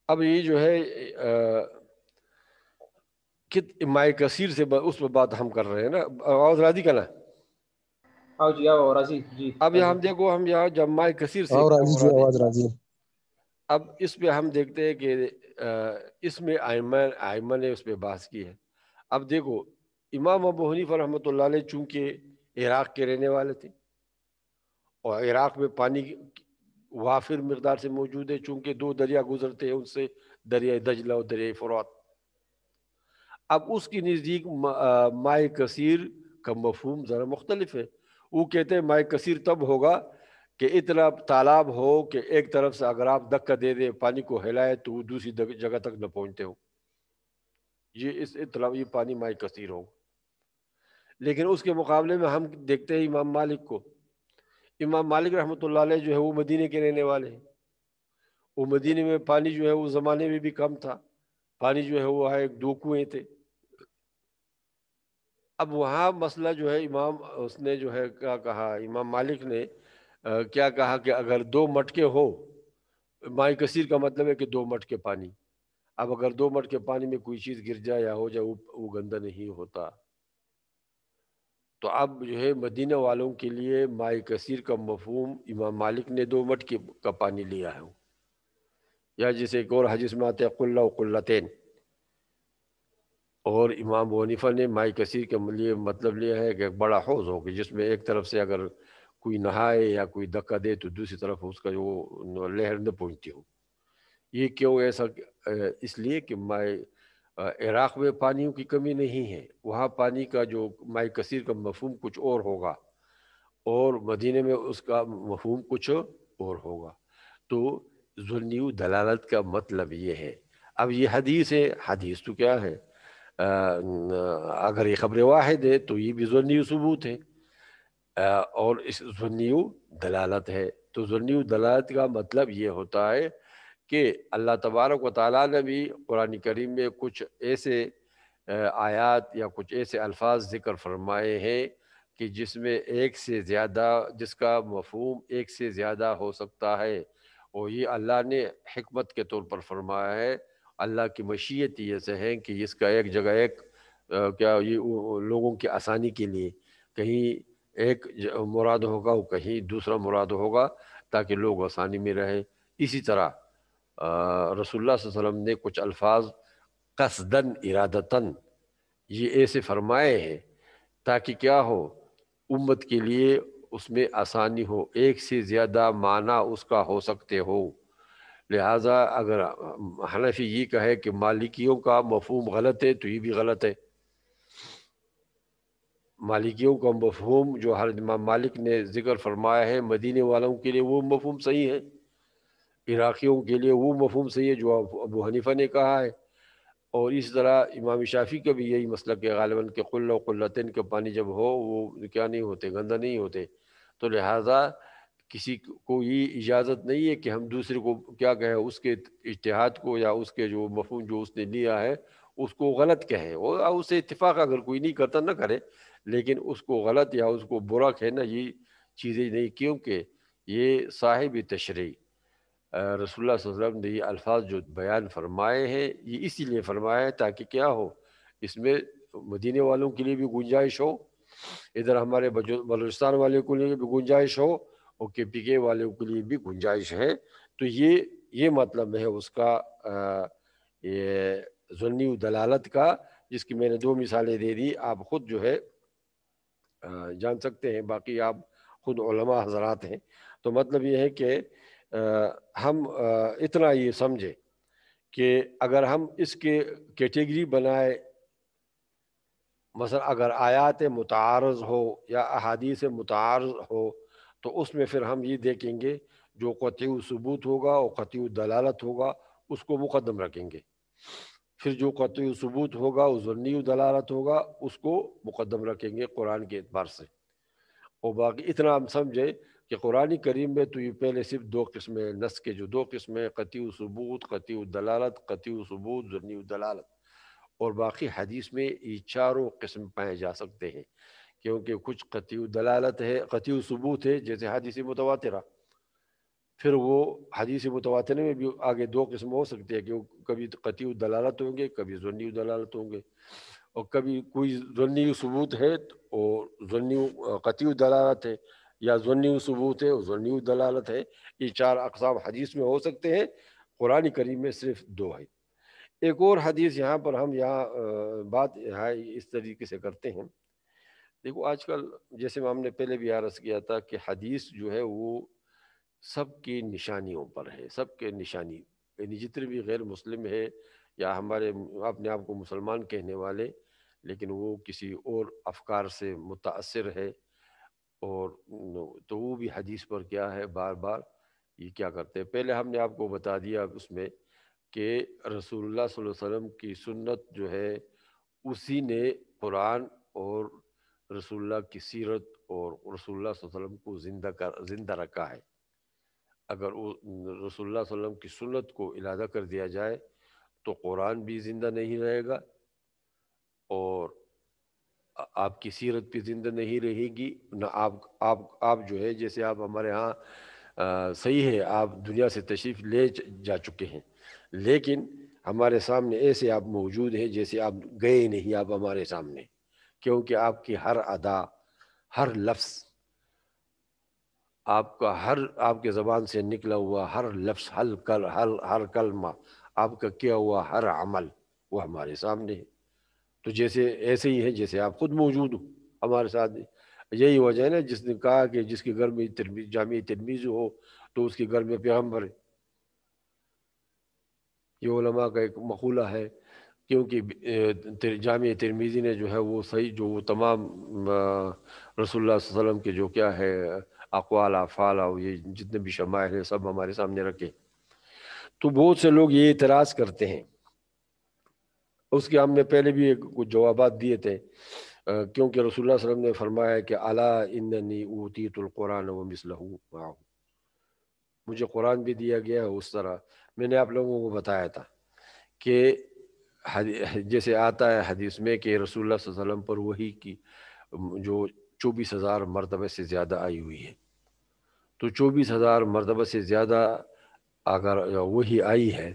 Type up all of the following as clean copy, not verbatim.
اب یہ جو ہے مائع کثیر سے اس پہ بات ہم کر رہے ہیں نا، آواز راضی کا نا. ہاں جی آؤ راضی جی اب یہاں راضی ہم دیکھو، ہم یہاں جب مائع کثیر سے اور کیا راضی جی، مراد ہے. آواز راضی ہے. اب اس پہ ہم دیکھتے ہیں کہ اس میں آئمہ نے اس پہ بحث کی ہے. اب دیکھو، امام ابو حنیفہ رحمۃ اللہ علیہ چونکہ عراق کے رہنے والے تھے، اور عراق میں پانی وافر مقدار سے موجود ہے، چونکہ 2 دریا گزرتے ہیں ان سے، دریائے دجلہ اور دریائے فرات. اب اس کی نزدیک مائع کثیر کا مفہوم ذرا مختلف ہے. وہ کہتے ہیں مائع کثیر تب ہوگا کہ اتنا تالاب ہو کہ ایک طرف سے اگر آپ دھکا دے دیں پانی کو ہلائے تو وہ دوسری جگہ تک نہ پہنچتے ہو، یہ پانی مائع کثیر ہو. لیکن اس کے مقابلے میں ہم دیکھتے ہیں امام مالک کو. امام مالک رحمۃ اللہ علیہ جو ہے وہ مدینے کے رہنے والے ہیں. وہ مدینے میں پانی جو ہے اس زمانے میں بھی کم تھا. پانی جو ہے وہ ایک 2 کنویں تھے. اب وہاں مسئلہ جو ہے اس نے جو ہے کیا کہا، امام مالک نے کیا کہا کہ اگر 2 مٹکے ہو، مائع کثیر کا مطلب ہے کہ 2 مٹکے پانی. اب اگر 2 مٹکے پانی میں کوئی چیز گر جائے یا ہو جائے وہ گندا نہیں ہوتا. تو اب جو ہے مدینہ والوں کے لیے مائع کثیر کا مفہوم امام مالک نے 2 مٹکے کا پانی لیا ہے. یا جسے ایک اور حدیث میں آتے ہیں قلہ و قلتین. اور امام ابو حنیفہ نے مائع کثیر کے لیے مطلب لیا ہے کہ ایک بڑا حوض ہو کہ جس میں ایک طرف سے اگر کوئی نہائے یا کوئی دھکا دے تو دوسری طرف اس کا جو لہر نہ پہنچتی ہو. یہ کیوں ایسا؟ اس لیے کہ عراق میں پانیوں کی کمی نہیں ہے، وہاں پانی کا جو مائع کثیر کا مفہوم کچھ اور ہوگا، اور مدینے میں اس کا مفہوم کچھ اور ہوگا. تو ظنی دلالت کا مطلب یہ ہے. اب یہ حدیث ہے، حدیث تو کیا ہے، اگر یہ خبر واحد ہے تو یہ بھی ظنی ثبوت ہے، اور اس ظنی دلالت ہے. تو ظنی دلالت کا مطلب یہ ہوتا ہے کہ اللہ تبارک و تعالیٰ نے بھی قرآن کریم میں کچھ ایسے آیات یا کچھ ایسے الفاظ ذکر فرمائے ہیں کہ جس میں ایک سے زیادہ، جس کا مفہوم ایک سے زیادہ ہو سکتا ہے، اور یہ اللہ نے حکمت کے طور پر فرمایا ہے. اللہ کی مشیت یہ سے ہے کہ اس کا ایک جگہ کیا یہ لوگوں کی آسانی کے لیے کہیں ایک مراد ہوگا وہ کہیں دوسرا مراد ہوگا تاکہ لوگ آسانی میں رہیں. اسی طرح رسول اللہ صلی اللہ علیہ وسلم نے کچھ الفاظ قصدن ارادتاً یہ ایسے فرمائے ہیں تاکہ کیا ہو، امت کے لیے اس میں آسانی ہو، ایک سے زیادہ معنی اس کا ہو سکتے ہو. لہٰذا اگر حنفی یہ کہے کہ مالکیوں کا مفہوم غلط ہے تو یہ بھی غلط ہے. مالکیوں کا مفہوم جو حضرت امام مالک نے ذکر فرمایا ہے مدینے والوں کے لیے وہ مفہوم صحیح ہے، عراقیوں کے لیے وہ مفہوم صحیح ہے جو ابو حنیفہ نے کہا ہے. اور اس طرح امام شافعی کا بھی یہی مسلک ہے غالباً کہ قلہ و قلتین کے پانی جب ہو وہ کیا نہیں ہوتے، گندہ نہیں ہوتے. تو لہٰذا کسی کو یہ اجازت نہیں ہے کہ ہم دوسرے کو کیا کہیں، اس کے اجتہاد کو یا اس کے جو مفہوم جو اس نے لیا ہے اس کو غلط کہیں. اور اس سے اتفاق اگر کوئی نہیں کرتا نہ کرے، لیکن اس کو غلط یا اس کو برا کہنا یہ چیزیں نہیں، کیونکہ یہ صاحب تشریع رسول اللہ صلی اللہ علیہ وسلم نے یہ الفاظ جو بیان فرمائے ہیں یہ اسی لیے فرمائے ہیں تاکہ کیا ہو، اس میں مدینے والوں کے لیے بھی گنجائش ہو، ادھر ہمارے بلوچستان والے کے لیے بھی گنجائش ہو، اور KPK والوں کے لیے بھی گنجائش ہے. تو یہ مطلب ہے اس کا یہ ظنی دلالت کا، جس کی میں نے 2 مثالیں دے دی. آپ خود جو ہے جان سکتے ہیں، باقی آپ خود علماء حضرات ہیں. تو مطلب یہ ہے کہ ہم اتنا یہ سمجھے کہ اگر ہم اس کے کیٹیگری بنائے، مثلا اگر آیات متعارض ہو یا احادیث متعارض ہو تو اس میں پھر ہم یہ دیکھیں گے جو قطعی ثبوت ہوگا اور قطعی دلالت ہوگا اس کو مقدم رکھیں گے. پھر جو قطعی ثبوت ہوگا وہ ظنی دلالت ہوگا اس کو مقدم رکھیں گے قرآن کے اعتبار سے. اور باقی اتنا ہم سمجھے کہ قرآن کریم میں تو یہ پہلے صرف 2 قسمیں، نص کے جو 2 قسمیں، قطعی ثبوت، قطعی دلالت، قطعی ثبوت، ظنی دلالت. اور باقی حدیث میں یہ 4 قسم پائے جا سکتے ہیں، کیونکہ کچھ قطعی دلالت ہے، قطعی ثبوت ہے جیسے حدیث متواترہ. پھر وہ حدیث متواتر میں بھی آگے دو قسم ہو سکتے ہیں کہ وہ کبھی قطعی دلالت ہوں گے، کبھی ظنی دلالت ہوں گے، اور کبھی کوئی ظنی ثبوت ہے اور ظنی قطعی دلالت ہے، یا ظنی ثبوت ہے اور ظنی دلالت ہے۔ یہ چار اقسام حدیث میں ہو سکتے ہیں، قرآن کریم میں صرف دو ہے۔ ایک اور حدیث یہاں پر ہم بات اس طریقے سے کرتے ہیں۔ دیکھو آج کل جیسے ہم نے پہلے بھی عرض کیا تھا کہ حدیث جو ہے وہ سب کی نشانیوں پر ہے، سب کے نشانی، یعنی جتنے بھی غیر مسلم ہے یا ہمارے اپنے آپ کو مسلمان کہنے والے لیکن وہ کسی اور افکار سے متاثر ہے، اور تو وہ بھی حدیث پر کیا ہے بار بار یہ کیا کرتے ہیں۔ پہلے ہم نے آپ کو بتا دیا اس میں کہ رسول اللہ صلی اللہ علیہ وسلم کی سنت جو ہے اسی نے قرآن اور رسول اللہ کی سیرت اور رسول اللہ صلی اللہ علیہ وسلم کو زندہ رکھا ہے۔ اگر وہ رسول اللہ صلی اللہ علیہ وسلم کی سنت کو علادہ کر دیا جائے تو قرآن بھی زندہ نہیں رہے گا، اور آپ کی سیرت بھی زندہ نہیں رہے گی، نہ آپ جو ہے جیسے آپ ہمارے ہاں صحیح ہے آپ دنیا سے تشریف لے جا چکے ہیں، لیکن ہمارے سامنے ایسے آپ موجود ہیں جیسے آپ گئے نہیں، آپ ہمارے سامنے، کیونکہ آپ کی ہر ادا، ہر لفظ، آپ کے زبان سے نکلا ہوا ہر لفظ، ہر کلمہ، آپ کا کیا ہوا ہر عمل وہ ہمارے سامنے ہے۔ تو جیسے ایسے ہی ہے جیسے آپ خود موجود ہو ہمارے ساتھ۔ یہی وجہ ہے نا جس نے کہا کہ جس کے گھر میں جامع ترمذی ہو تو اس کے گھر میں پیغمبر ہے۔ یہ علماء کا ایک مقولہ ہے، کیونکہ جامع ترمذی نے جو ہے وہ صحیح جو وہ تمام رسول اللہ صلی اللہ علیہ وسلم کے جو کیا ہے اقوال افعال اور یہ جتنے بھی شمائل ہیں سب ہمارے سامنے رکھے۔ تو بہت سے لوگ یہ اعتراض کرتے ہیں، اس کے ہم نے پہلے بھی کچھ جوابات دیے تھے، کیونکہ رسول اللہ صلی اللہ علیہ وسلم نے فرمایا کہ الا اننی اوتیت القرآن ومثلہ معہ، مجھے قرآن بھی دیا گیا ہے اس طرح۔ میں نے آپ لوگوں کو بتایا تھا کہ جیسے آتا ہے حدیث میں کہ رسول اللہ صلی اللہ علیہ وسلم پر وحی کی جو 24,000 مرتبہ سے زیادہ آئی ہوئی ہے، تو 24,000 مرتبہ سے زیادہ اگر وحی آئی ہے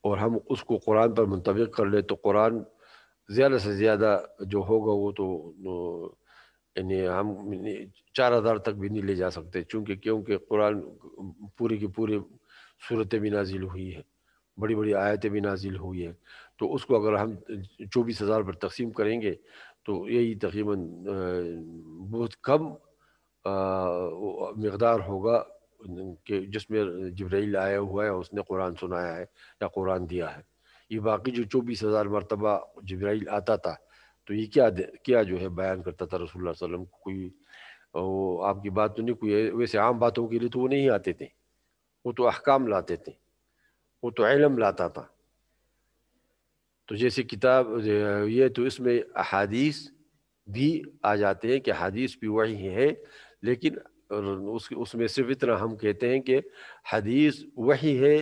اور ہم اس کو قرآن پر منطبق کر لیں تو قرآن زیادہ سے زیادہ جو ہوگا وہ تو یعنی ہم 4,000 تک بھی نہیں لے جا سکتے، کیونکہ قرآن پوری کی پوری صورتیں بھی نازل ہوئی ہے، بڑی بڑی آیتیں بھی نازل ہوئی ہیں، تو اس کو اگر ہم 24,000 پر تقسیم کریں گے تو یہی تقریباً بہت کم مقدار ہوگا کہ جس میں جبرائیل آیا ہوا ہے اس نے قرآن سنایا ہے یا قرآن دیا ہے۔ یہ باقی جو 24,000 مرتبہ جبرائیل آتا تھا تو یہ کیا جو ہے بیان کرتا تھا رسول اللہ صلی اللہ علیہ وسلم کو، کوئی وہ آپ کی بات تو نہیں، کوئی ویسے عام باتوں کے لیے تو وہ نہیں آتے تھے، وہ تو احکام لاتے تھے، وہ تو علم لاتا تھا۔ تو جیسے کتاب یہ تو اس میں احادیث بھی آ جاتے ہیں کہ حدیث بھی وحی ہے، لیکن اس میں صرف اتنا ہم کہتے ہیں کہ حدیث وحی ہے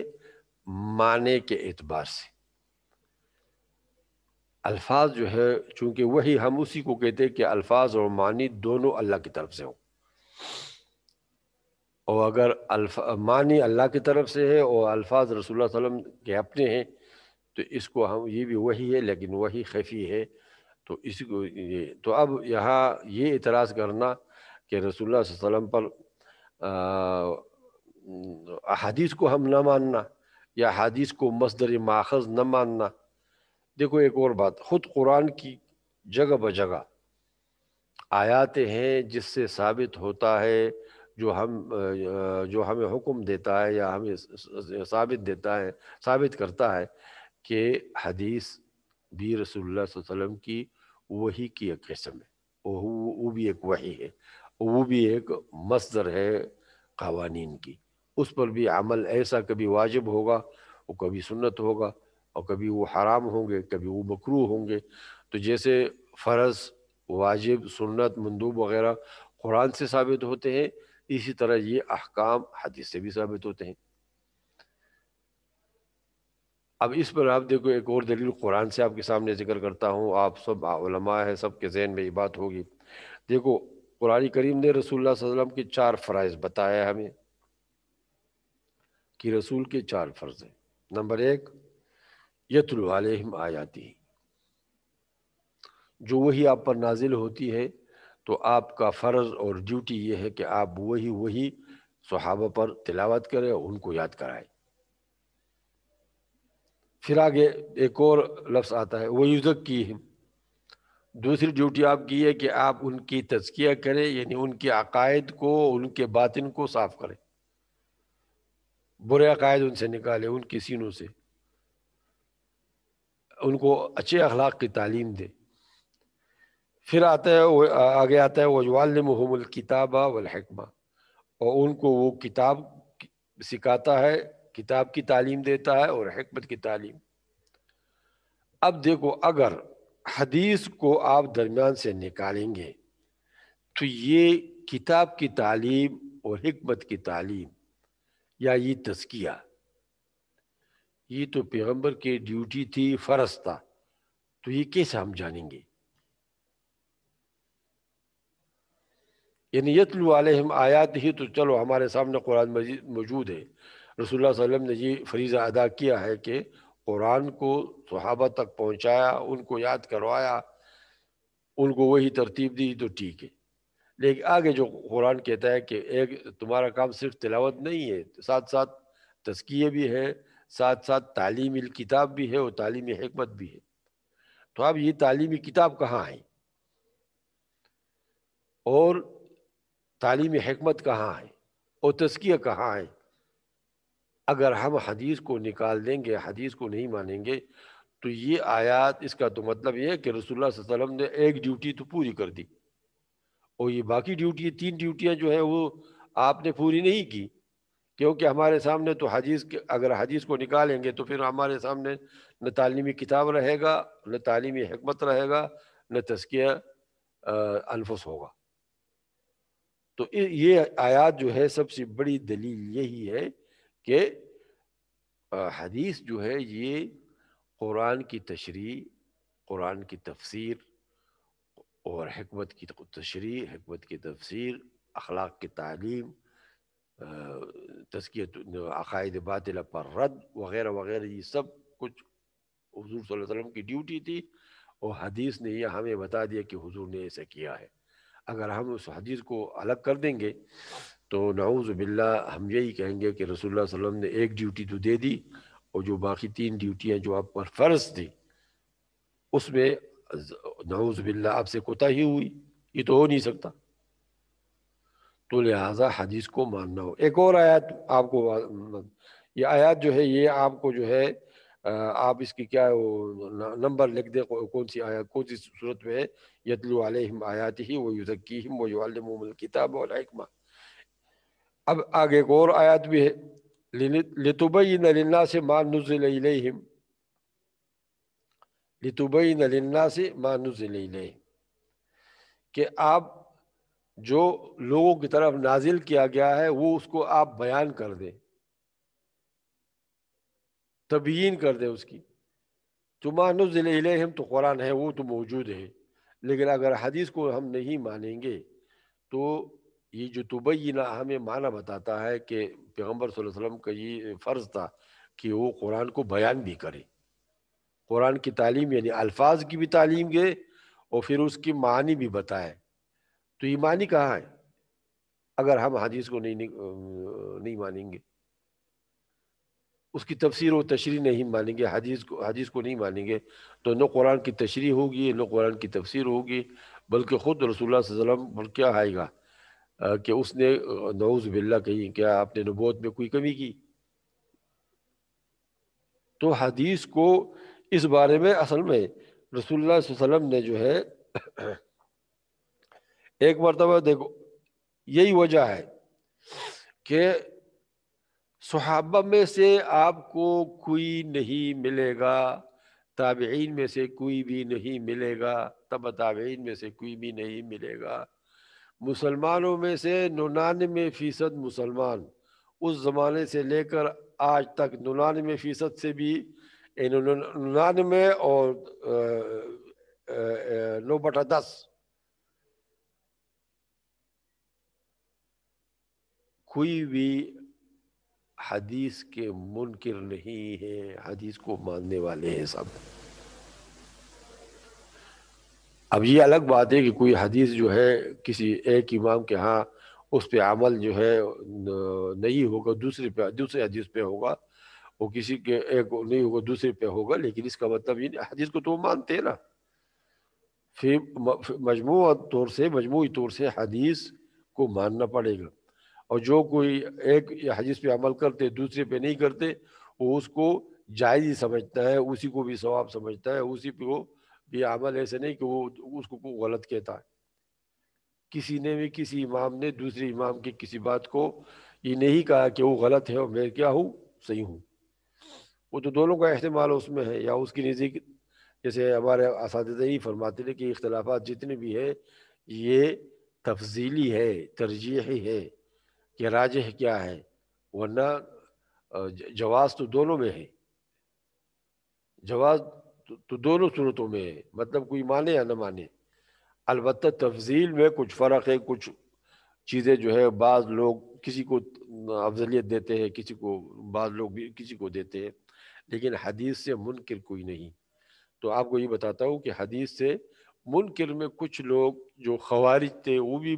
معنی کے اعتبار سے، الفاظ جو ہے چونکہ وحی ہم اسی کو کہتے ہیں کہ الفاظ اور معنی دونوں اللہ کی طرف سے ہوں، اور اگر معنی اللہ کی طرف سے ہے اور الفاظ رسول اللہ صلی اللہ علیہ وسلم کے اپنے ہیں تو اس کو ہم یہ بھی وحی ہے لیکن وحی خفی ہے۔ تو اسی کو تو اب یہاں یہ اعتراض کرنا کہ رسول اللہ صلی اللہ علیہ وسلم پر احادیث کو ہم نہ ماننا یا حدیث کو مصدر ماخذ نہ ماننا، دیکھو ایک اور بات، خود قرآن کی جگہ بجگہ آیات ہیں جس سے ثابت ہوتا ہے جو ہمیں حکم دیتا ہے یا ہمیں ثابت کرتا ہے کہ حدیث بھی رسول اللہ صلی اللہ علیہ وسلم کی وحی کی ایک قسم ہے، وہ بھی ایک وحی ہے، وہ بھی ایک مصدر ہے قوانین کی، اس پر بھی عمل ایسا کبھی واجب ہوگا اور کبھی سنت ہوگا اور کبھی وہ حرام ہوں گے کبھی وہ مکروہ ہوں گے۔ تو جیسے فرض، واجب، سنت، مندوب وغیرہ قرآن سے ثابت ہوتے ہیں، اسی طرح یہ احکام حدیث سے بھی ثابت ہوتے ہیں۔ اب اس پر آپ دیکھو ایک اور دلیل قرآن سے آپ کے سامنے ذکر کرتا ہوں، آپ سب علماء ہیں، سب کے ذہن میں یہ بات ہوگی۔ دیکھو قرآن کریم نے رسول اللہ صلی اللہ علیہ وسلم کے 4 فرائض بتایا ہمیں، کہ رسول کے 4 فرض ہیں۔ نمبر 1، یتلو علیہم آیاتی، جو وہی آپ پر نازل ہوتی ہے تو آپ کا فرض اور ڈیوٹی یہ ہے کہ آپ وہی صحابہ پر تلاوت کریں اور ان کو یاد کرائیں۔ پھر آگے ایک اور لفظ آتا ہے وَيُزَكِّيهِمْ، دوسری ڈیوٹی آپ کی ہے کہ آپ ان کی تزکیہ کریں، یعنی ان کے عقائد کو، ان کے باطن کو صاف کریں، برے عقائد ان سے نکالیں، ان کی سینوں سے، ان کو اچھے اخلاق کی تعلیم دیں۔ پھر آتا ہے آگے آتا ہے وَيُعَلِّمُهُمُ الْكِتَابَ وَالْحِكْمَةَ، اور ان کو وہ کتاب سکھاتا ہے، کتاب کی تعلیم دیتا ہے اور حکمت کی تعلیم۔ اب دیکھو، اگر حدیث کو آپ درمیان سے نکالیں گے تو یہ کتاب کی تعلیم اور حکمت کی تعلیم یا یہ تزکیہ، یہ تو پیغمبر کی ڈیوٹی تھی، فرض تھا، تو یہ کیسے ہم جانیں گے؟ یعنی یتلو علیہم آیات ہی تو چلو ہمارے سامنے قرآن مجید موجود ہے، رسول اللہ صلی اللہ علیہ وسلم نے یہ فریضہ ادا کیا ہے کہ قرآن کو صحابہ تک پہنچایا، ان کو یاد کروایا، ان کو وہی ترتیب دی، تو ٹھیک ہے۔ لیکن آگے جو قرآن کہتا ہے کہ ایک تمہارا کام صرف تلاوت نہیں ہے، ساتھ ساتھ تزکیے بھی ہے، ساتھ ساتھ تعلیمی کتاب بھی ہے اور تعلیمی حکمت بھی ہے، تو اب یہ تعلیمی کتاب کہاں ہے اور تعلیمی حکمت کہاں ہے اور تزکیہ کہاں ہے؟ اگر ہم حدیث کو نکال دیں گے، حدیث کو نہیں مانیں گے، تو یہ آیات، اس کا تو مطلب یہ ہے کہ رسول اللہ صلی اللہ علیہ وسلم نے ایک ڈیوٹی تو پوری کر دی، اور یہ باقی ڈیوٹی 3 ڈیوٹیاں جو ہیں وہ آپ نے پوری نہیں کی، کیونکہ ہمارے سامنے تو اگر حدیث کو نکالیں گے تو پھر ہمارے سامنے نہ تعلیمی کتاب رہے گا، نہ تعلیمی حکمت رہے گا، نہ تزکیہ انفس ہوگا۔ تو یہ آیات جو ہے سب سے بڑی دلیل یہی ہے کہ حدیث جو ہے یہ قرآن کی تشریح، قرآن کی تفسیر اور حکمت کی تشریح، حکمت کی تفسیر، اخلاق کی تعلیم، تزکیہ عقائد باطلہ پر رد وغیرہ وغیرہ، یہ سب کچھ حضور صلی اللہ علیہ وسلم کی ڈیوٹی تھی، اور حدیث نے یہ ہمیں بتا دیا کہ حضور نے ایسا کیا ہے۔ اگر ہم اس حدیث کو الگ کر دیں گے تو نعوذ باللہ ہم یہی کہیں گے کہ رسول اللہ صلی اللہ علیہ وسلم نے ایک ڈیوٹی تو دے دی، اور جو باقی 3 ڈیوٹیاں جو آپ پر فرض تھی اس میں نعوذ باللہ آپ سے کوتاہی ہوئی، یہ تو ہو نہیں سکتا، تو لہٰذا حدیث کو ماننا ہو۔ ایک اور آیات آپ کو، یہ آیات جو ہے یہ آپ کو جو ہے آپ اس کی کیا نمبر لکھ دیں، کون سی آیات کون سی صورت میں ہے؟ یتلو علیہم آیاتہ ویزکیہم ویعلمہم الکتاب والحکمہ۔ اب آگے ایک اور آیات بھی ہے لتبین للناس ما نزل الیہم، لتبین للناس ما نزل الیہم، کہ آپ جو لوگوں کی طرف نازل کیا گیا ہے وہ اس کو آپ بیان کر دیں، تبیین کر دیں اس کی۔ تو ما نزل الیہم تو قرآن ہے، وہ تو موجود ہے، لیکن اگر حدیث کو ہم نہیں مانیں گے تو یہ جو تبینہ ہمیں معنی بتاتا ہے کہ پیغمبر صلی اللہ علیہ وسلم کا یہ فرض تھا کہ وہ قرآن کو بیان بھی کرے، قرآن کی تعلیم یعنی الفاظ کی بھی تعلیم دے اور پھر اس کی معنی بھی بتائے، تو یہ معنی کہاں ہے اگر ہم حدیث کو نہیں مانیں گے؟ اس کی تفسیر و تشریح نہیں مانیں گے، حدیث کو نہیں مانیں گے، تو نہ قرآن کی تشریح ہوگی نہ قرآن کی تفسیر ہوگی، بلکہ خود رسول اللہ صلی اللہ علیہ وسلم پر کیا آئے گا کہ اس نے نعوذ باللہ کہیں کیا آپ نے نبوت میں کوئی کمی کی؟ تو حدیث کو اس بارے میں اصل میں رسول اللہ صلی اللہ علیہ وسلم نے جو ہے ایک مرتبہ دیکھو، یہی وجہ ہے کہ صحابہ میں سے آپ کو کوئی نہیں ملے گا، تابعین میں سے کوئی بھی نہیں ملے گا، تبع تابعین میں سے کوئی بھی نہیں ملے گا، مسلمانوں میں سے 99% مسلمان اس زمانے سے لے کر آج تک 99% سے بھی 99 اور 9/10 کوئی بھی حدیث کے منکر نہیں ہیں، حدیث کو ماننے والے ہیں سب۔ اب یہ الگ بات ہے کہ کوئی حدیث جو ہے کسی ایک امام کے ہاں اس پہ عمل جو ہے نہیں ہوگا، دوسرے حدیث پہ ہوگا، وہ کسی کے ایک نہیں ہوگا دوسرے پہ ہوگا، لیکن اس کا مطلب یہ نہیں، حدیث کو تو وہ مانتے ہیں نا۔ پھر مجموعی طور سے حدیث کو ماننا پڑے گا، اور جو کوئی ایک حدیث پہ عمل کرتے دوسرے پہ نہیں کرتے، وہ اس کو جائز ہی سمجھتا ہے، اسی کو بھی ثواب سمجھتا ہے، اسی پہ وہ بھی عمل، ایسے نہیں کہ وہ اس کو غلط کہتا ہے۔ کسی نے بھی کسی امام نے دوسرے امام کی کسی بات کو یہ نہیں کہا کہ وہ غلط ہے اور میں کیا ہوں، صحیح ہوں۔ وہ تو دونوں کا احتمال اس میں ہے، یا اس کی نزدیک جیسے ہمارے اساتذہ ہی فرماتے ہیں کہ اختلافات جتنے بھی ہیں یہ تفضیلی ہے، ترجیحی ہے کہ راجح کیا ہے، ورنہ جواز تو دونوں میں ہے، جواز تو دونوں صورتوں میں ہے، مطلب کوئی مانے یا نہ مانے۔ البتہ تفضیل میں کچھ فرق ہے، کچھ چیزیں جو ہے بعض لوگ کسی کو افضلیت دیتے ہیں، کسی کو، بعض لوگ بھی کسی کو دیتے ہیں، لیکن حدیث سے منکر کوئی نہیں۔ تو آپ کو یہ بتاتا ہوں کہ حدیث سے منکر میں کچھ لوگ جو خوارج تھے، وہ بھی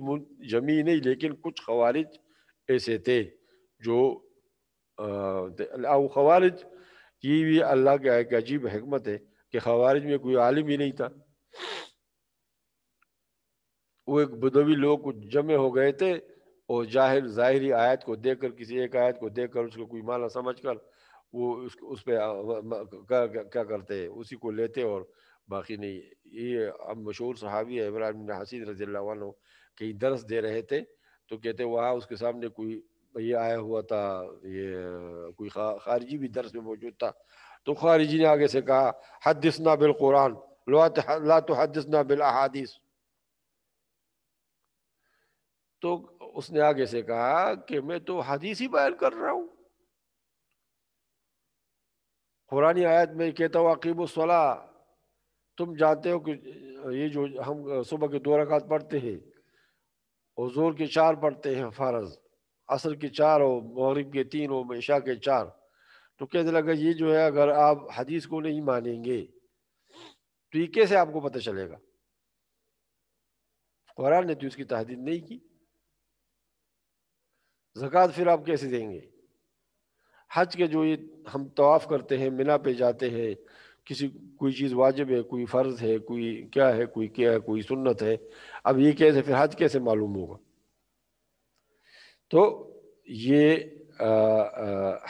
جمی نہیں، لیکن کچھ خوارج ایسے تھے جو خوارج کی بھی اللہ کا ایک عجیب حکمت ہے کہ خوارج میں کوئی عالم ہی نہیں تھا، وہ ایک بدوی لوگ کچھ جمع ہو گئے تھے، اور ظاہری آیت کو دیکھ کر، کسی ایک آیت کو دیکھ کر اس کو کوئی معنی سمجھ کر وہ اس پہ کیا کرتے ہیں، اسی کو لیتے اور باقی نہیں۔ یہ اب مشہور صحابی ہے ابراہیم بن حسین رضی اللہ عنہ، کہیں درس دے رہے تھے تو کہتے وہاں اس کے سامنے کوئی یہ آیا ہوا تھا، یہ کوئی خارجی بھی درس میں موجود تھا، تو خارجی نے آگے سے کہا حدثنا بالقرآن لا تحدثنا بالاحادیث، تو اس نے آگے سے کہا کہ میں تو حدیث ہی بیان کر رہا ہوں، قرآنی آیت میں کہتا ہوں اقیموا الصلاۃ، تم جانتے ہو کہ یہ جو ہم صبح کے 2 رکعت پڑھتے ہیں، اور ظہر کے 4 پڑھتے ہیں فرض، عصر کے 4 ہو، مغرب کے 3 ہو، عشاء کے 4، تو کہنے لگا یہ جو ہے اگر آپ حدیث کو نہیں مانیں گے تو یہ کیسے آپ کو پتہ چلے گا؟ قرآن نے تو اس کی تحدید نہیں کی، زکوٰۃ پھر آپ کیسے دیں گے؟ حج کے جو یہ ہم طواف کرتے ہیں، منا پہ جاتے ہیں، کسی کوئی چیز واجب ہے، کوئی فرض ہے، کوئی کیا ہے، کوئی سنت ہے، اب یہ کیسے پھر حج کیسے معلوم ہوگا؟ تو یہ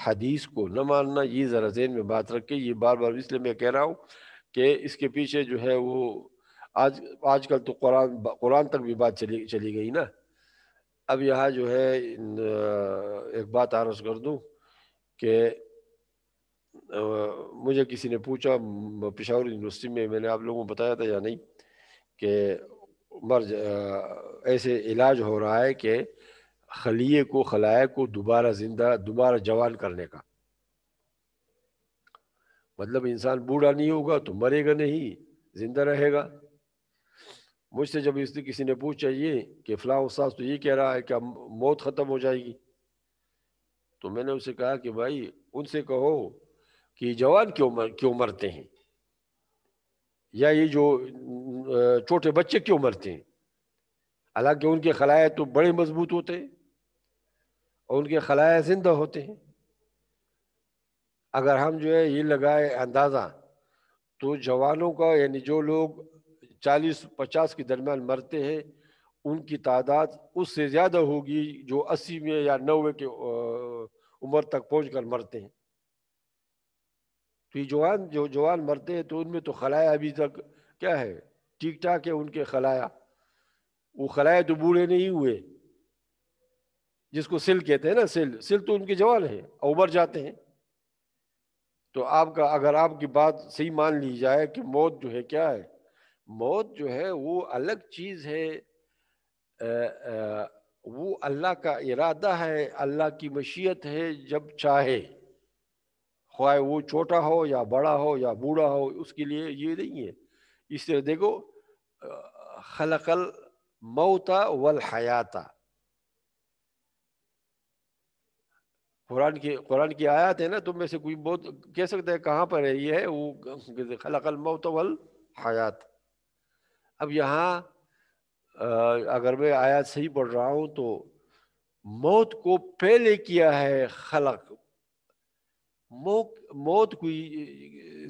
حدیث کو نہ ماننا، یہ ذرا ذہن میں بات رکھ کے، یہ بار بار اس لیے میں کہہ رہا ہوں کہ اس کے پیچھے جو ہے وہ آج کل تو قرآن تک بھی بات چلی گئی نا۔ اب یہاں جو ہے ایک بات عرض کر دوں کہ مجھے کسی نے پوچھا پشاور یونیورسٹی میں نے آپ لوگوں کو بتایا تھا یا نہیں کہ مرض ایسے علاج ہو رہا ہے کہ خلایا کو دوبارہ جوان کرنے کا، مطلب انسان بوڑھا نہیں ہوگا تو مرے گا نہیں، زندہ رہے گا۔ مجھ سے جب کسی نے پوچھا یہ کہ فلاں استاذ تو یہ کہہ رہا ہے کہ موت ختم ہو جائے گی، تو میں نے اسے کہا کہ بھائی ان سے کہو کہ جوان کیوں مرتے ہیں، یا یہ جو چھوٹے بچے کیوں مرتے ہیں؟ حالانکہ ان کے خلایا تو بڑے مضبوط ہوتے ہیں اور ان کے خلایا زندہ ہوتے ہیں۔ اگر ہم جو ہے یہ لگائے اندازہ تو جوانوں کا، یعنی جو لوگ 40-50 کے درمیان مرتے ہیں، ان کی تعداد اس سے زیادہ ہوگی جو 80 میں یا 90 کے عمر تک پہنچ کر مرتے ہیں۔ تو یہ جو جوان مرتے ہیں تو ان میں تو خلایا ابھی تک کیا ہے، ٹھیک ٹھاک ہے ان کے خلایا، وہ خلایا تو بوڑھے نہیں ہوئے، جس کو سل کہتے ہیں نا، سل تو ان کے جوان ہیں، ابھر جاتے ہیں۔ تو اگر آپ کی بات صحیح مان لی جائے کہ موت جو ہے کیا ہے، موت جو ہے وہ الگ چیز ہے، وہ اللہ کا ارادہ ہے، اللہ کی مشیت ہے، جب چاہے، خواہ وہ چھوٹا ہو یا بڑا ہو یا بوڑھا ہو، اس کے لیے یہ نہیں ہے۔ اس طرح دیکھو خلق الموت والحیات، قرآن کی آیات ہے نا، تم میں سے کوئی بہت کہہ سکتا ہے کہاں پر ہے یہ ہے وہ خلق الموت والحیات. اب یہاں اگر میں آیات صحیح پڑھ رہا ہوں تو موت کو پہلے کیا ہے خلق. موت کوئی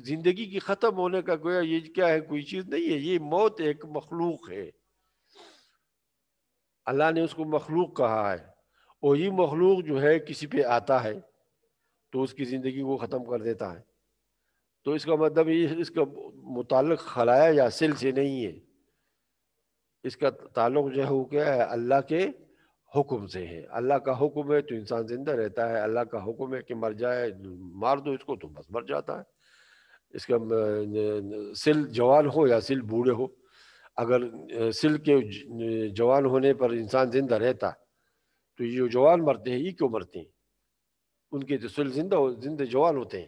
زندگی کی ختم ہونے کا گویا یہ کیا ہے، کوئی چیز نہیں ہے. یہ موت ایک مخلوق ہے، اللہ نے اس کو مخلوق کہا ہے، اور یہ مخلوق جو ہے کسی پہ آتا ہے تو اس کی زندگی کو ختم کر دیتا ہے. تو اس کا مطلب یہ اس کا متعلق خلایا یا سل سے نہیں ہے، اس کا تعلق جو ہے وہ کیا ہے، اللہ کے حکم سے ہے. اللہ کا حکم ہے تو انسان زندہ رہتا ہے، اللہ کا حکم ہے کہ مر جائے، مار دو اس کو تو بس مر جاتا ہے. اس کا سل جوان ہو یا سل بوڑھے ہو، اگر سل کے جوان ہونے پر انسان زندہ رہتا تو یہ جو جوان مرتے ہیں یہ کیوں مرتے ہیں؟ ان کے جو سل زندہ جوان ہوتے ہیں.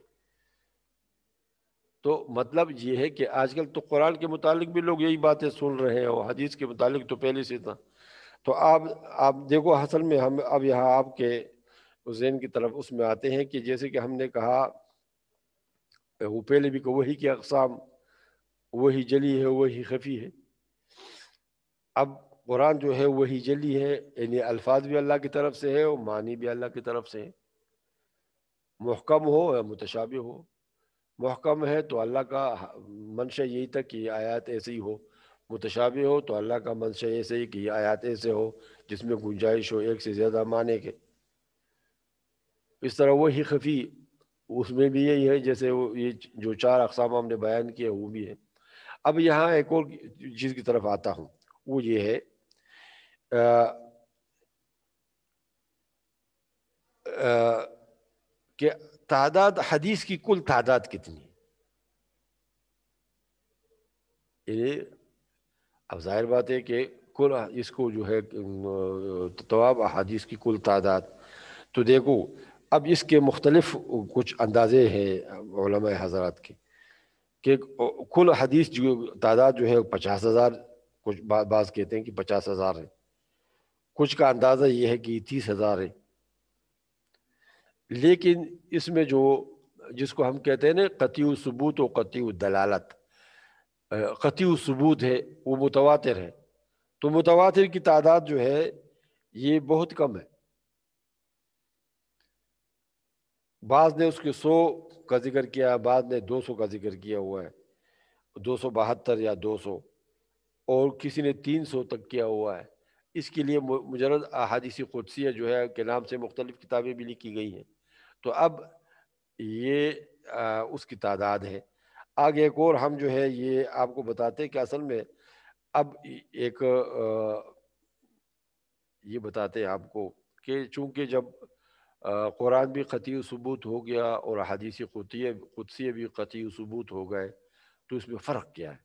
تو مطلب یہ ہے کہ آج کل تو قرآن کے متعلق بھی لوگ یہی باتیں سن رہے ہیں، اور حدیث کے متعلق تو پہلے سے تھا. تو آپ دیکھو اصل میں ہم اب یہاں آپ کے ذہن کی طرف اس میں آتے ہیں کہ جیسے کہ ہم نے کہا وہ پہلے بھی کہ وحی کی اقسام، وہی جلی ہے وہی خفی ہے. اب قرآن جو ہے وہی جلی ہے، یعنی الفاظ بھی اللہ کی طرف سے ہے اور معنی بھی اللہ کی طرف سے ہے. محکم ہو یا متشابہ ہو، محکم ہے تو اللہ کا منشا یہی تھا کہ یہ آیات ایسے ہی ہو، متشابہ ہو تو اللہ کا منشا ایسے ہی کہ یہ آیات ایسے ہو جس میں گنجائش ہو ایک سے زیادہ معنی کے. اس طرح وہی خفی اس میں بھی یہی ہے، جیسے یہ جو 4 اقسام ہم نے بیان کیے وہ بھی ہے. اب یہاں ایک اور چیز کی طرف آتا ہوں، وہ یہ ہے کہ تعداد حدیث کی کل تعداد کتنی ہے. اب ظاہر بات ہے کہ کل اس کو جو ہے تمام احادیث کی کل تعداد، تو دیکھو اب اس کے مختلف کچھ اندازے ہیں علماء حضرات کے کہ کل حدیث جو تعداد جو ہے 50,000، کچھ بعض کہتے ہیں کہ 50,000 ہے، کچھ کا اندازہ یہ ہے کہ 30,000 ہے. لیکن اس میں جس کو ہم کہتے ہیں نا قطعی ثبوت و قطعی دلالت، قطعی ثبوت ہے وہ متواتر ہے، تو متواتر کی تعداد جو ہے یہ بہت کم ہے. بعض نے اس کے 100 کا ذکر کیا، بعض نے 200 کا ذکر کیا ہوا ہے، 272 یا 200، اور کسی نے 300 تک کیا ہوا ہے. اس کے لیے مجرد احادیث قدسیہ جو ہے کے نام سے مختلف کتابیں بھی لکھی گئی ہیں. تو اب یہ اس کی تعداد ہے. آگے ایک اور ہم جو ہے یہ آپ کو بتاتے ہیں کہ اصل میں اب ایک یہ بتاتے ہیں آپ کو کہ چونکہ جب قرآن بھی قطعی ثبوت ہو گیا اور حدیث قدسیہ بھی قطعی ثبوت ہو گئے، تو اس میں فرق کیا ہے.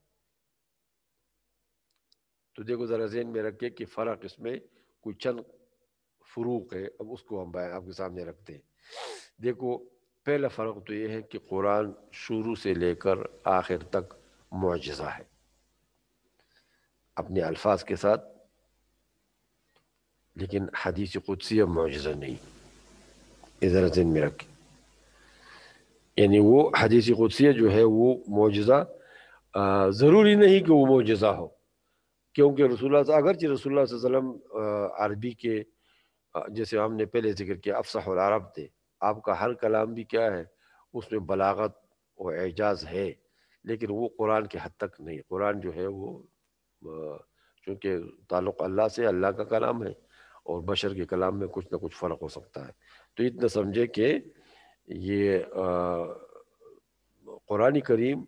تو دیکھو ذرا ذہن میں رکھے کہ فرق اس میں کوئی چند فروق ہے. اب اس کو ہم آپ کے سامنے رکھتے ہیں. دیکھو پہلا فرق تو یہ ہے کہ قرآن شروع سے لے کر آخر تک معجزہ ہے اپنے الفاظ کے ساتھ، لیکن حدیث قدسیہ معجزہ نہیں. ذرا ذہن میں رکھیں، یعنی وہ حدیث قدسیہ جو ہے وہ معجزہ ضروری نہیں کہ وہ معجزہ ہو، کیونکہ رسول اللہ اگرچہ رسول اللہ صلی اللہ علیہ وسلم عربی کے جیسے ہم نے پہلے ذکر کیا افصح العرب تھے، آپ کا ہر کلام بھی کیا ہے اس میں بلاغت و اعجاز ہے، لیکن وہ قرآن کے حد تک نہیں. قرآن جو ہے وہ چونکہ تعلق اللہ سے، اللہ کا کلام ہے، اور بشر کے کلام میں کچھ نہ کچھ فرق ہو سکتا ہے. تو اتنا سمجھے کہ یہ قرآن کریم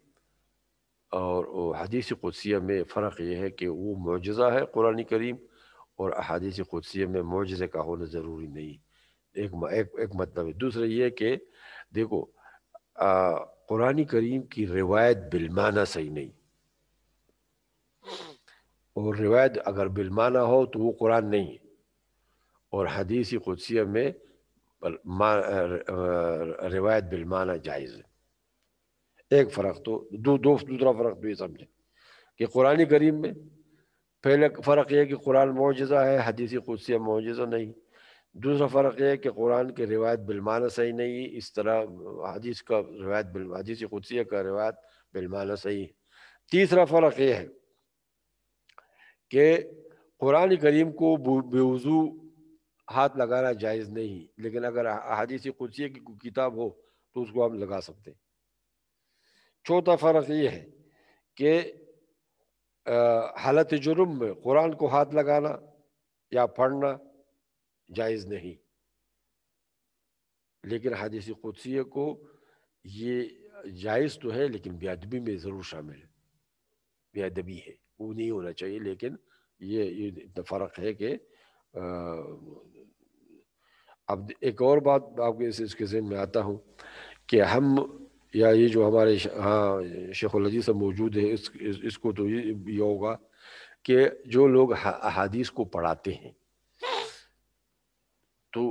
اور حدیث قدسیہ میں فرق یہ ہے کہ وہ معجزہ ہے قرآن کریم، اور احادیث قدسیہ میں معجزے کا ہونا ضروری نہیں. ایک مطلب ہے. دوسرا یہ کہ دیکھو قرآن کریم کی روایت بالمعنی صحیح نہیں، اور روایت اگر بالمعنی ہو تو وہ قرآن نہیں ہے، اور حدیث قدسیہ میں روایت بالمعنی جائز ہے. ایک فرق تو دوسرا فرق تو یہ سمجھے کہ قرآن کریم میں پہلے فرق یہ کہ قرآن معجزہ ہے، حدیث قدسیہ معجزہ نہیں. دوسرا فرق یہ ہے کہ قرآن کی روایت بالمعنی صحیح نہیں ہے، اس طرح حدیث کا روایت حدیث قدسیہ کا روایت بالمعنی صحیح ہے۔ تیسرا فرق یہ ہے کہ قرآن کریم کو بے وضو ہاتھ لگانا جائز نہیں، لیکن اگر احادیث قدسیہ کی کوئی کتاب ہو تو اس کو ہم لگا سکتے ہیں۔ چوتھا فرق یہ ہے کہ حالت جرم میں قرآن کو ہاتھ لگانا یا پڑھنا جائز نہیں، لیکن حدیث قدسیہ کو یہ جائز تو ہے لیکن بے ادبی میں ضرور شامل ہے، بے ادبی ہے، وہ نہیں ہونا چاہیے۔ لیکن یہ اتنا فرق ہے کہ اب ایک اور بات آپ کے اس کے ذہن میں آتا ہوں کہ ہم یا یہ جو ہمارے ہاں شیخ الحدیث صاحب موجود ہے، اس کو تو یہ ہوگا کہ جو لوگ احادیث کو پڑھاتے ہیں تو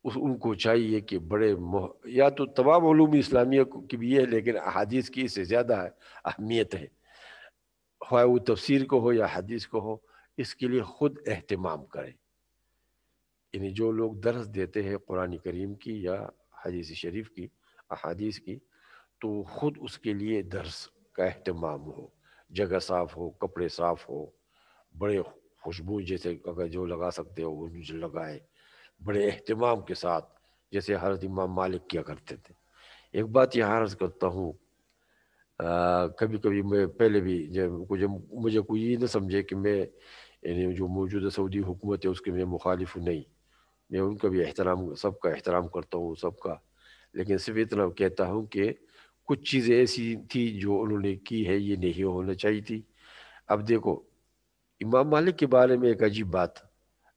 ان کو چاہیے کہ بڑے یا تو تمام علوم اسلامیہ کی بھی ہے لیکن احادیث کی اس سے زیادہ اہمیت ہے، خواہ وہ تفسیر کو ہو یا حدیث کو ہو، اس کے لیے خود اہتمام کریں۔ یعنی جو لوگ درس دیتے ہیں قرآن کریم کی یا حدیث شریف کی، احادیث کی، تو خود اس کے لیے درس کا اہتمام ہو، جگہ صاف ہو، کپڑے صاف ہو، بڑے خوشبو جیسے اگر جو لگا سکتے ہو وہ لگائے، بڑے اہتمام کے ساتھ، جیسے حضرت امام مالک کیا کرتے تھے۔ ایک بات یہ عرض کرتا ہوں، کبھی کبھی میں پہلے بھی مجھے کوئی یہ نہ سمجھے کہ میں یعنی جو موجودہ سعودی حکومت ہے اس کے میں مخالف ہوں، نہیں، میں ان کا بھی احترام، سب کا احترام کرتا ہوں، سب کا، لیکن صرف اتنا کہتا ہوں کہ کچھ چیزیں ایسی تھی جو انہوں نے کی ہے، یہ نہیں ہونا چاہیے تھی۔ اب دیکھو، امام مالک کے بارے میں ایک عجیب بات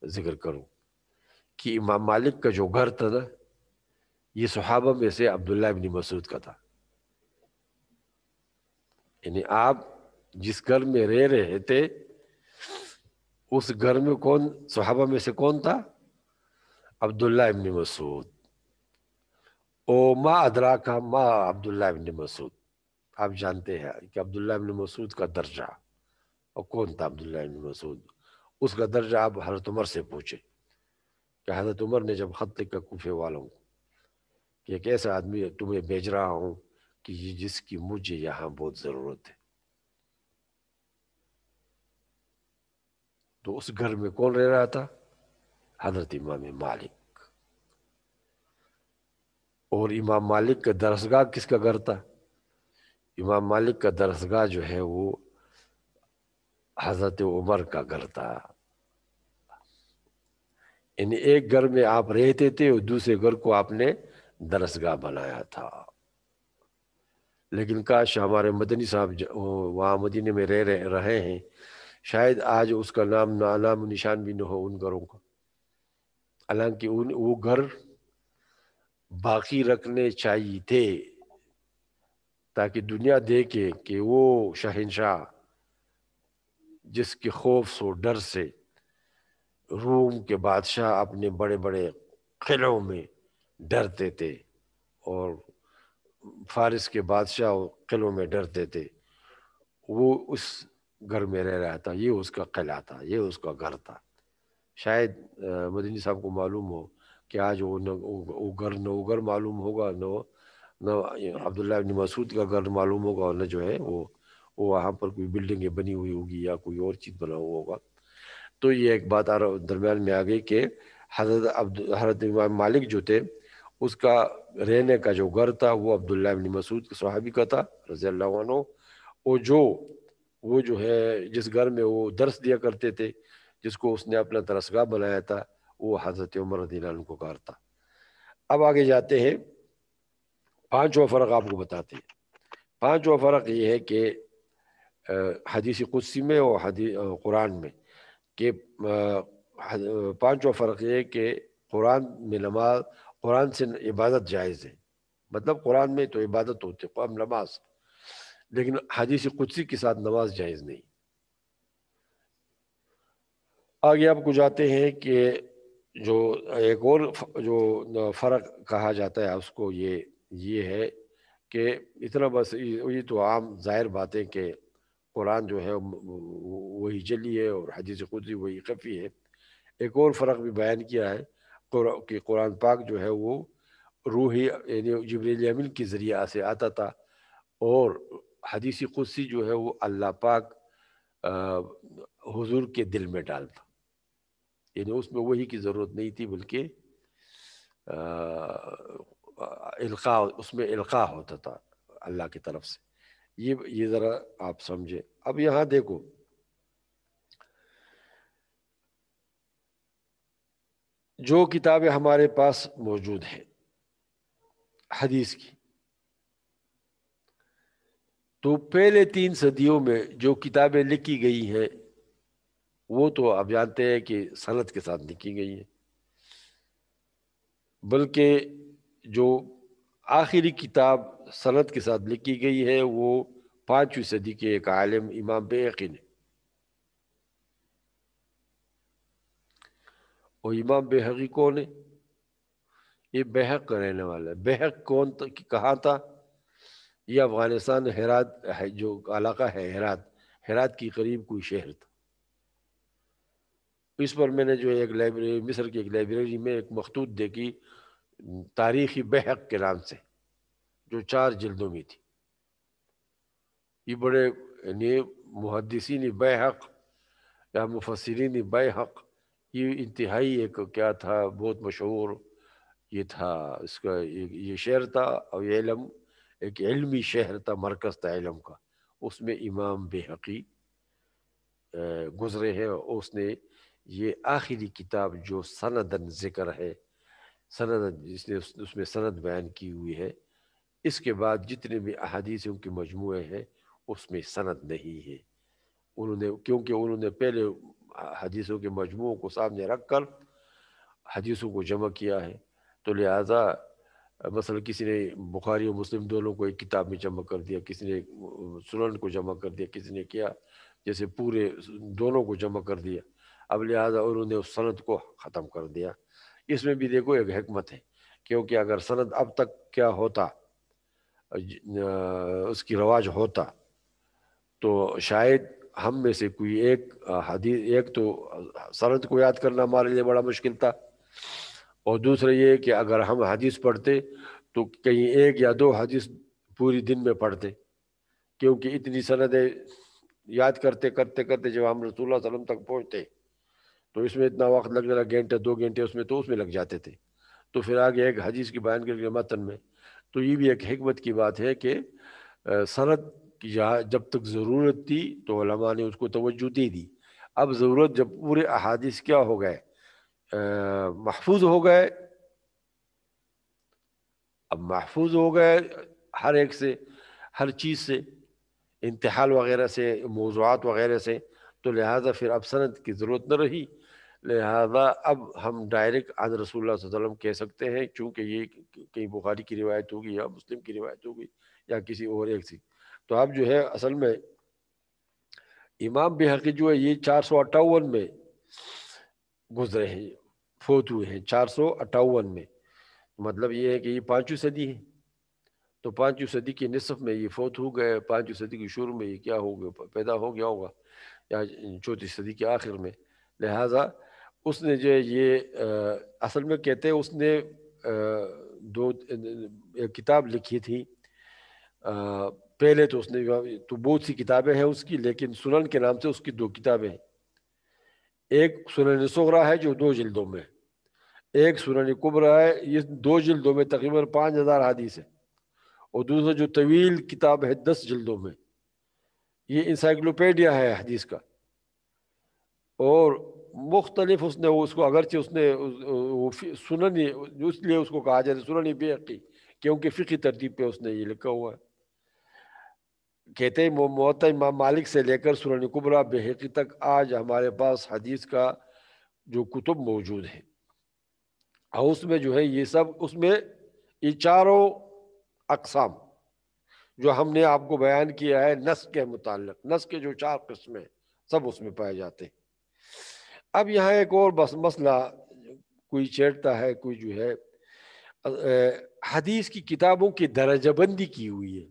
ذکر کروں کہ امام مالک کا جو گھر تھا نا، یہ صحابہ میں سے عبداللہ ابن مسعود کا تھا۔ یعنی آپ جس گھر میں رہ رہے تھے اس گھر میں کون صحابہ میں سے کون تھا؟ عبداللہ ابن مسعود۔ او ما ادراکا ما عبداللہ ابن مسعود، آپ جانتے ہیں کہ عبداللہ ابن مسعود کا درجہ، اور کون تھا عبداللہ ابن مسعود؟ اس کا درجہ آپ حضرت عمر سے پوچھے کہ حضرت عمر نے جب خط لکھا کوفے والوں کو کہ ایک ایسا آدمی تمہیں بھیج رہا ہوں کہ جس کی مجھے یہاں بہت ضرورت ہے، تو اس گھر میں کون رہ رہا تھا؟ حضرت امام مالک۔ اور امام مالک کا درسگاہ کس کا گھر تھا؟ امام مالک کا درسگاہ جو ہے وہ حضرت عمر کا گھر تھا۔ یعنی ایک گھر میں آپ رہتے تھے اور دوسرے گھر کو آپ نے درسگاہ بنایا تھا۔ لیکن کاش ہمارے مدنی صاحب وہاں مدینے میں رہے ہیں، شاید آج اس کا نام و نشان بھی نہ ہو ان گھروں کا، حالانکہ وہ گھر باقی رکھنے چاہیے تھے تاکہ دنیا دیکھے کہ وہ شہنشاہ جس کے خوف و ڈر سے روم کے بادشاہ اپنے بڑے بڑے قلعوں میں ڈرتے تھے اور فارس کے بادشاہ قلعوں میں ڈرتے تھے، وہ اس گھر میں رہ رہا تھا، یہ اس کا قلعہ تھا، یہ اس کا گھر تھا۔ شاید مدنی صاحب کو معلوم ہو کہ آج وہ گھر معلوم ہوگا، نہ عبداللہ ابن مسعود کا گھر معلوم ہوگا، اور نہ جو ہے وہ وہاں پر کوئی بلڈنگیں بنی ہوئی ہوگی یا کوئی اور چیز بنا ہوا ہوگا۔ تو یہ ایک بات درمیان میں آ گئی کہ حضرت امام مالک جو تھے اس کا رہنے کا جو گھر تھا وہ عبداللہ ابن مسعود صحابی کا تھا رضی اللہ عنہ، اور وہ جو ہے جس گھر میں وہ درس دیا کرتے تھے، جس کو اس نے اپنا درسگاہ بنایا تھا، وہ حضرت عمر رضی اللہ عنہ کو گھر تھا۔ اب آگے جاتے ہیں، پانچواں فرق آپ کو بتاتے ہیں۔ پانچواں فرق یہ ہے کہ حدیث قدسی میں اور قرآن میں کہ پانچواں فرق یہ ہے کہ قرآن میں قرآن سے عبادت جائز ہے، مطلب قرآن میں تو عبادت ہوتی ہے، قرآن نماز، لیکن حدیث قدسی کے ساتھ نماز جائز نہیں۔ آگے آپ کو جاتے ہیں کہ جو ایک اور جو فرق کہا جاتا ہے اس کو یہ ہے کہ اتنا بس یہ تو عام ظاہر بات ہے کہ قرآن جو ہے وہی جلی ہے اور حدیث قدسی وہی خفی ہے۔ ایک اور فرق بھی بیان کیا ہے، کہ قرآن پاک جو ہے وہ روحی یعنی جبریل امین کے ذریعہ سے آتا تھا، اور حدیث قدسی جو ہے وہ اللہ پاک حضور کے دل میں ڈالتا، یعنی اس میں وحی کی ضرورت نہیں تھی، بلکہ القاء، اس میں القاء ہوتا تھا اللہ کی طرف سے۔ یہ ذرا آپ سمجھیں۔ اب یہاں دیکھو، جو کتابیں ہمارے پاس موجود ہیں حدیث کی، تو پہلے 3 صدیوں میں جو کتابیں لکھی گئی ہیں وہ تو آپ جانتے ہیں کہ سند کے ساتھ لکھی گئی ہیں، بلکہ جو آخری کتاب سند کے ساتھ لکھی گئی ہے وہ 5ویں صدی کے ایک عالم امام بیہقی نے۔ اور امام بیہقی کون ہے؟ یہ بیہق کا رہنے والا ہے۔ بیہق کون کہاں تھا؟ یہ افغانستان ہرات جو علاقہ ہے، ہرات کی قریب کوئی شہر تھا۔ اس پر میں نے جو ایک لائبریری، مصر کی ایک لائبریری میں ایک مخطوط دیکھی تاریخی بیہق کے نام سے، جو 4 جلدوں میں تھی۔ یہ بڑے یعنی محدثین بیہق یا مفسرین بیہق، یہ انتہائی ایک کیا تھا، بہت مشہور یہ تھا، اس کا یہ شہر تھا، اور یہ علم ایک علمی شہر تھا، مرکز تھا علم کا۔ اس میں امام بیہقی گزرے ہیں، اور اس نے یہ آخری کتاب جو سندن ذکر ہے، سند جس نے اس میں سند بیان کی ہوئی ہے، اس کے بعد جتنے بھی احادیث کے مجموعے ہیں اس میں سند نہیں ہے۔ انہوں نے کیونکہ انہوں نے پہلے حدیثوں کے مجموعوں کو سامنے رکھ کر حدیثوں کو جمع کیا ہے، تو لہٰذا مثلا کسی نے بخاری و مسلم دونوں کو ایک کتاب میں جمع کر دیا، کسی نے سنن کو جمع کر دیا، کسی نے کیا جیسے پورے دونوں کو جمع کر دیا، اب لہٰذا انہوں نے اس سند کو ختم کر دیا۔ اس میں بھی دیکھو ایک حکمت ہے، کیونکہ اگر سند اب تک کیا ہوتا، اس کی رواج ہوتا، تو شاید ہم میں سے کوئی ایک حدیث، ایک تو سند کو یاد کرنا ہمارے لیے بڑا مشکل تھا، اور دوسرا یہ کہ اگر ہم حدیث پڑھتے تو کہیں 1 یا 2 حدیث پوری دن میں پڑھتے، کیونکہ اتنی سندیں یاد کرتے کرتے کرتے جب ہم رسول اللہ صلی اللہ علیہ وسلم تک پہنچتے تو اس میں اتنا وقت لگ جاتا، گھنٹے 2 گھنٹے اس میں لگ جاتے تھے، تو پھر آگے ایک حدیث کی بیان کر کے متن میں۔ تو یہ بھی ایک حکمت کی بات ہے کہ سند کی جب تک ضرورت تھی تو علماء نے اس کو توجہ دے دی، اب ضرورت جب پورے احادیث کیا ہو گئے، محفوظ ہو گئے، اب محفوظ ہو گئے ہر ایک سے، ہر چیز سے، انتحال وغیرہ سے، موضوعات وغیرہ سے، تو لہٰذا پھر اب سند کی ضرورت نہ رہی، لہٰذا اب ہم ڈائریکٹ عن رسول اللہ صلی اللہ علیہ وسلم کہہ سکتے ہیں، چونکہ یہ کہیں بخاری کی روایت ہوگی یا مسلم کی روایت ہوگی یا کسی اور ایک سی۔ تو اب جو ہے اصل میں امام بیہقی جو ہے یہ 458 میں گزرے ہیں، فوت ہوئے ہیں 458 میں، مطلب یہ ہے کہ یہ 5ویں صدی ہے، تو 5ویں صدی کی نصف میں یہ فوت ہو گئے، 5ویں صدی کی شروع میں یہ کیا ہو گیا، پیدا ہو گیا ہوگا، یا 4ویں صدی کے آخر میں۔ لہٰذا اس نے جو یہ اصل میں کہتے ہیں اس نے ایک کتاب لکھی تھی، پہلے تو اس نے تو بہت سی کتابیں ہیں اس کی، لیکن سنن کے نام سے اس کی 2 کتابیں ہیں، ایک سنن صغریٰ ہے جو 2 جلدوں میں، ایک سنن کبریٰ ہے، یہ 2 جلدوں میں تقریباً 5000 حدیث ہے، اور دوسرا جو طویل کتاب ہے 10 جلدوں میں، یہ انسائکلوپیڈیا ہے حدیث کا، اور مختلف اس نے اس کو اگرچہ اس نے سنن، اس لیے اس کو کہا جاتا ہے سنن بیہقی، کیونکہ فقہی ترتیب پہ اس نے یہ لکھا ہوا ہے۔ کہتے ہیں موطا امام مالک سے لے کر سنن کبریٰ بیہقی تک آج ہمارے پاس حدیث کا جو کتب موجود ہے، اور اس میں جو ہے یہ سب، اس میں یہ چاروں اقسام جو ہم نے آپ کو بیان کیا ہے نس کے متعلق، نس کے جو 4 قسمیں سب اس میں پائے جاتے ہیں۔ اب یہاں ایک اور بس مسئلہ کوئی چھیڑتا ہے، کوئی جو ہے حدیث کی کتابوں کی درجہ بندی کی ہوئی ہے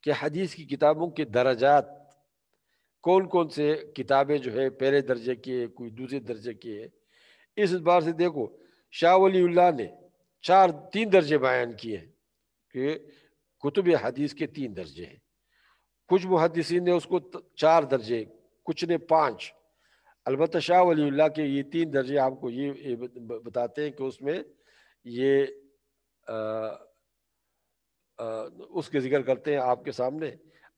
کہ حدیث کی کتابوں کے درجات کون سے کتابیں جو ہے پہلے درجے کی ہے، کوئی دوسرے درجے کی ہے۔ اس بار سے دیکھو شاہ ولی اللہ نے تین درجے بیان کیے ہیں کہ کتب حدیث کے 3 درجے ہیں. کچھ محدثین نے اس کو 4 درجے، کچھ نے 5. البتہ شاہ ولی اللہ کے یہ 3 درجے آپ کو یہ بتاتے ہیں کہ اس میں یہ اس کے ذکر کرتے ہیں آپ کے سامنے.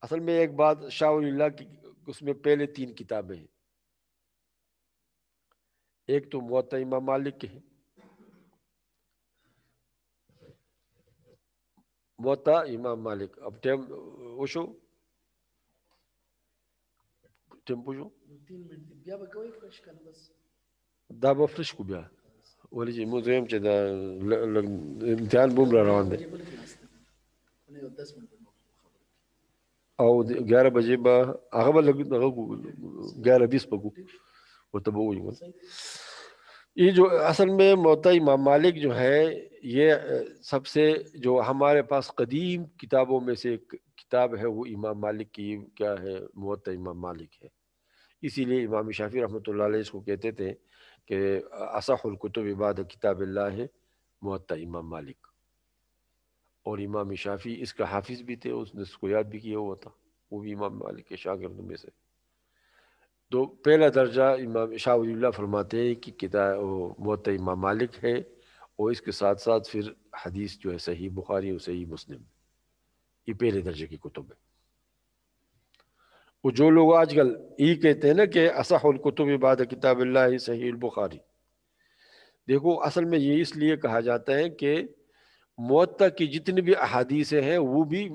اصل میں ایک بات، شاہ ولی اللہ کی اس میں پہلے 3 کتابیں ہیں. ایک تو موطا امام مالک کے ہیں، موطا امام مالک. اب ٹائم وشو ٹائم پوچھو دا به فرش کو بیا ولې چې موږ هم چې دا امتحان بوم را روان دی او 11 بجے به هغه به لګ دغه 11:20 په کو ورته به وایي. یہ جو اصل میں موطا امام مالک جو ہے یہ سب سے جو ہمارے پاس قدیم کتابوں میں سے کتاب ہے وہ امام مالک کی کیا ہے، موطا امام مالک ہے. اسی لیے امام شافعی رحمۃ اللہ علیہ اس کو کہتے تھے کہ اصح الکتب بعد کتاب اللہ ہے موطا امام مالک. اور امام شافعی اس کا حافظ بھی تھے، اس نے اس کو یاد بھی کیا ہوا تھا، وہ بھی امام مالک کے شاگردوں میں سے. تو پہلا درجہ امام شاہ ولی اللہ فرماتے ہیں کہ کتاب موطا امام مالک ہے، اور اس کے ساتھ ساتھ پھر حدیث جو ہے صحیح بخاری اور صحیح مسلم، یہ پہلے درجے کی کتب ہے. وہ جو لوگ آج کل یہ کہتے ہیں نا کہ اصح الکتب بعد کتاب اللہ صحیح البخاری، دیکھو اصل میں یہ اس لیے کہا جاتا ہے کہ موطا کی جتنی بھی احادیث ہیں وہ بھی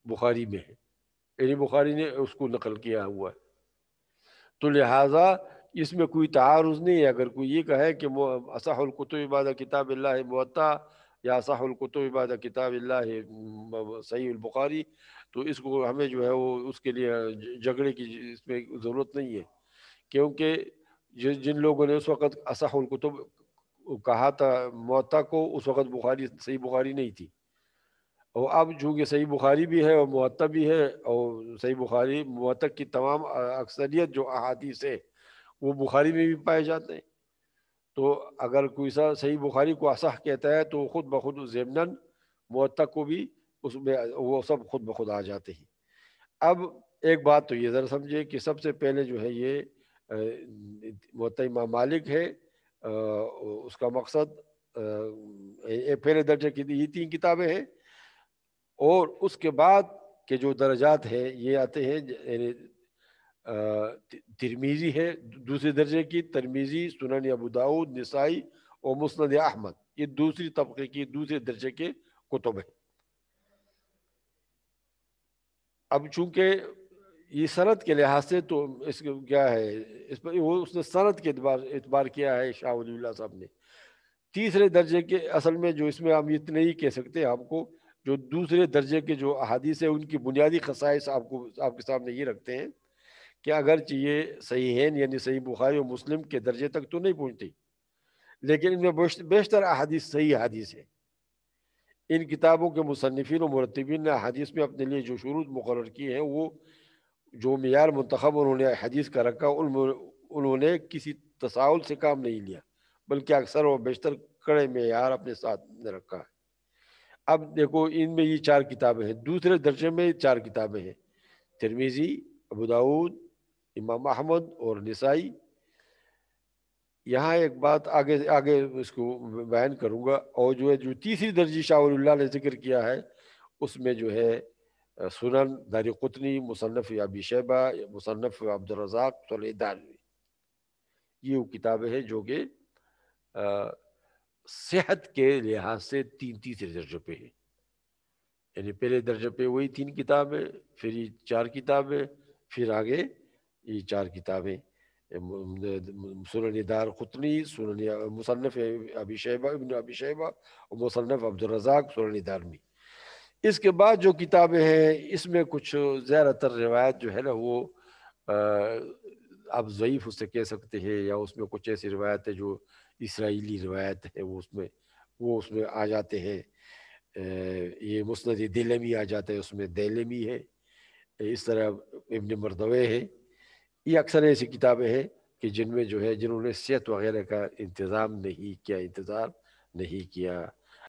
بخاری میں ہیں، یعنی بخاری نے اس کو نقل کیا ہوا ہے. تو لہٰذا اس میں کوئی تعارض نہیں ہے. اگر کوئی یہ کہے کہ اصح الکتب بعد کتاب اللہ موطا یا اصح الکتب بعد کتاب اللہ صحیح البخاری، تو اس کو ہمیں جو ہے وہ اس کے لیے جھگڑے کی اس میں ضرورت نہیں ہے، کیونکہ جن لوگوں نے اس وقت اصح الکتب کہا تھا موطا کو، اس وقت بخاری صحیح بخاری نہیں تھی. اور اب چونکہ صحیح بخاری بھی ہے اور موطا بھی ہے، اور صحیح بخاری موطا کی تمام اکثریت جو احادیث ہے وہ بخاری میں بھی پائے جاتے ہیں. تو اگر کوئی سا صحیح بخاری کو اصح کہتا ہے تو خود بخود ضمناً موطا کو بھی اس میں وہ سب خود بخود آ جاتے ہیں. اب ایک بات تو یہ ذرا سمجھے کہ سب سے پہلے جو ہے یہ موطا امام مالک ہے، اس کا مقصد پہلے درجے کی یہ 3 کتابیں ہیں. اور اس کے بعد کے جو درجات ہیں یہ آتے ہیں، یعنی ترمیزی ہے دوسرے درجے کی، ترمیزی، سنن ابو داؤد، نسائی اور مسند احمد، یہ دوسری طبقے کی دوسرے درجے کے کتب ہیں. اب چونکہ یہ سند کے لحاظ سے تو اس کو کیا ہے، اس پر اس نے سند کے اعتبار کیا ہے شاہ ولی اللہ صاحب نے. تیسرے درجے کے اصل میں جو اس میں ہم اتنے ہی کہہ سکتے ہیں آپ کو، جو دوسرے درجے کے جو احادیث ہیں ان کی بنیادی خصائص آپ کے سامنے یہ رکھتے ہیں کہ اگرچہ یہ صحیحین یعنی صحیح بخاری اور مسلم کے درجے تک تو نہیں پہنچتی، لیکن ان میں بیشتر احادیث صحیح حدیث ہے. ان کتابوں کے مصنفین و مرتبین نے حدیث میں اپنے لیے جو شروط مقرر کیے ہیں، وہ جو معیار منتخب انہوں نے حدیث کا رکھا، انہوں نے کسی تساہل سے کام نہیں لیا، بلکہ اکثر و بیشتر کڑے معیار اپنے ساتھ نے رکھا ہے. اب دیکھو ان میں یہ 4 کتابیں ہیں، دوسرے درجے میں 4 کتابیں ہیں، ترمذی، ابو داؤد، امام احمد اور نسائی. یہاں ایک بات آگے اس کو بیان کروں گا. اور جو تیسری درجی شاہ ولی اللہ نے ذکر کیا ہے اس میں جو ہے سنن دارقطنی، مصنف ابی شیبہ، مصنف عبدالرزاق سنن دارمی، یہ وہ کتابیں ہیں جو کہ صحت کے لحاظ سے تیسرے درجے پہ ہیں. یعنی پہلے درجے پہ وہی 3 کتابیں، پھر یہ 4 کتابیں، پھر آگے یہ 4 کتابیں، سنن دارقطنی، سنن مصنف ابی شیبہ ابن ابی شیبہ اور مصنف عبدالرزاق سنن دارمی. اس کے بعد جو کتابیں ہیں اس میں کچھ زیادہ تر روایت جو ہے نا وہ آپ ضعیف اس سے کہہ سکتے ہیں، یا اس میں کچھ ایسی روایت ہے جو اسرائیلی روایت ہے وہ اس میں آ جاتے ہیں. یہ مسند دیلمی آ جاتا ہے، اس میں دیلمی ہے، اس طرح ابن مردوے ہے. یہ اکثر ایسی کتابیں ہیں کہ جن میں جو ہے جنہوں نے صحت وغیرہ کا انتظام نہیں کیا، انتظار نہیں کیا.